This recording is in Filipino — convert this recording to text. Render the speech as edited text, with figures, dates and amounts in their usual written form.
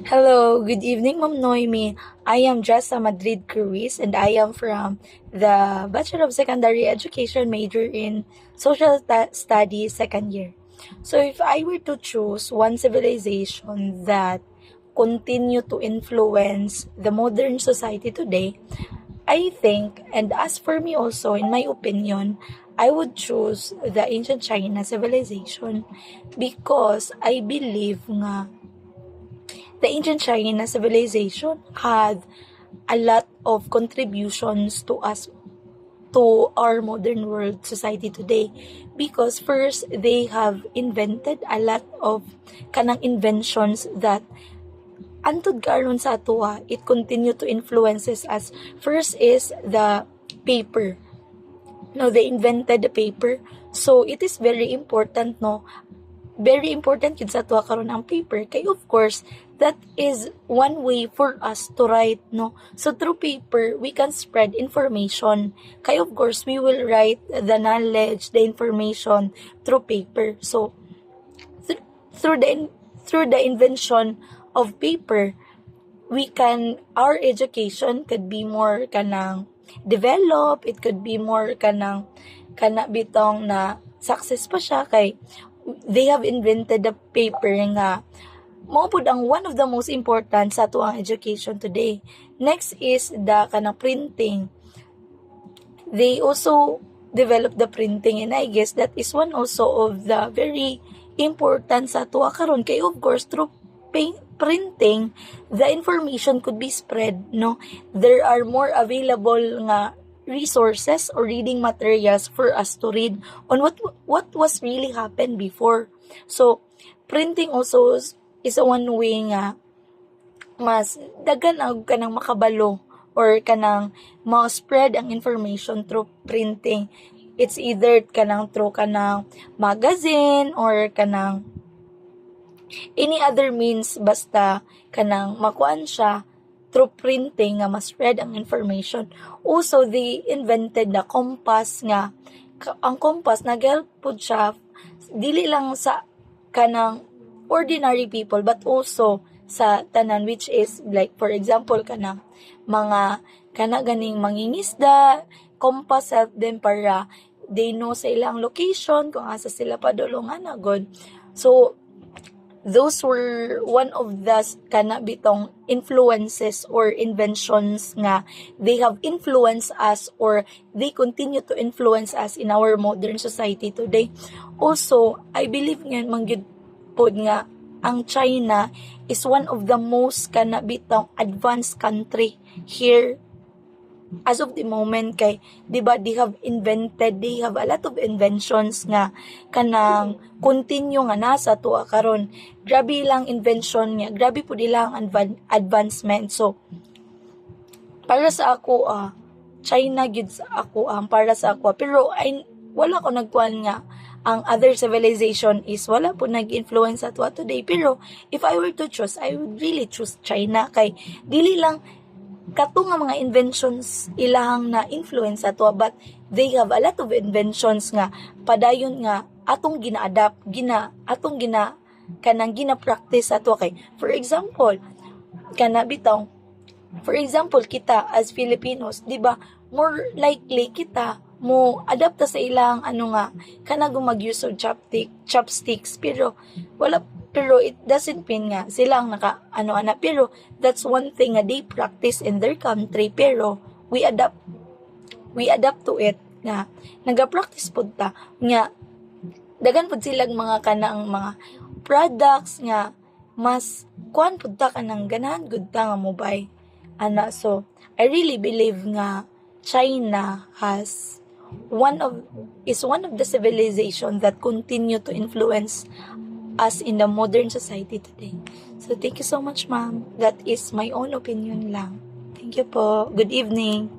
Hello, good evening, Ma'am Noemi. I am Jessa Madrid Cruz and I am from the Bachelor of Secondary Education major in Social Studies second year. So if I were to choose one civilization that continue to influence the modern society today, I think, and as for me also, in my opinion, I would choose the ancient China civilization because I believe nga the ancient China civilization had a lot of contributions to us, to our modern world society today, because first they have invented a lot of kanang inventions that antud karon sa atua it continue to influences us. First is the paper. No, they invented the paper, so it is very important, no, very important yun sa tuwa karon ang paper kay of course that is one way for us to write, no, so through paper we can spread information kay of course we will write the knowledge, the information through paper. So through the invention of paper, we can, our education could be more kanang develop, it could be more kanang kana bitong na success pa siya kay they have invented the paper nga mao pud ang one of the most important sa ato ang education today. Next is the kanang printing. They also developed the printing and I guess that is one also of the very important sa ato karon kay of course through printing the information could be spread, no, there are more available nga resources or reading materials for us to read on what was really happened before. So printing also is a one way nga mas dagan og kanang makabalo or kanang ma-spread ang information through printing. It's either kanang through kanang magazine or kanang any other means basta kanang makuan siya through printing nga ma-spread ang information. Also, they invented the compass nga ang compass nag-help pud siya dili lang sa kanang ordinary people but also sa tanan, which is like for example kanang mga ganing mangingisda. Compass help them para they know sa ilang location kung asa sila padulungan agad. So those were one of the kana bitong influences or inventions nga they have influenced us or they continue to influence us in our modern society today. Also, I believe nga mangyud pod nga ang China is one of the most kana bitong advanced country here as of the moment kay di ba they have a lot of inventions nga kanang continue nga nasa tuwa karon. Grabe lang invention niya, grabe pud ilang advancement. So para sa ako China gid sa ako para sa ako, pero ay wala ko nagkuan nga ang other civilization is wala po nag-influence sa tuwa today. Pero if I were to choose, I would really choose China kay dili lang kato nga mga inventions ilang na influence ato but they have a lot of inventions nga padayon nga atong atong gina-practice ato kay for example kita as Filipinos, di ba, more likely kita mo adapt sa ilang mag-use of chopsticks pero it doesn't mean nga sila ang pero that's one thing nga they practice in their country pero we adapt to it nga naga-practice pud ta nga dagan pud silang mga mga products nga mas kuan pud ta kanang ganahan gud ta nga mobile so I really believe nga China is one of the civilization that continue to influence us in the modern society today. So thank you so much, ma'am. That is my own opinion lang. Thank you po. Good evening.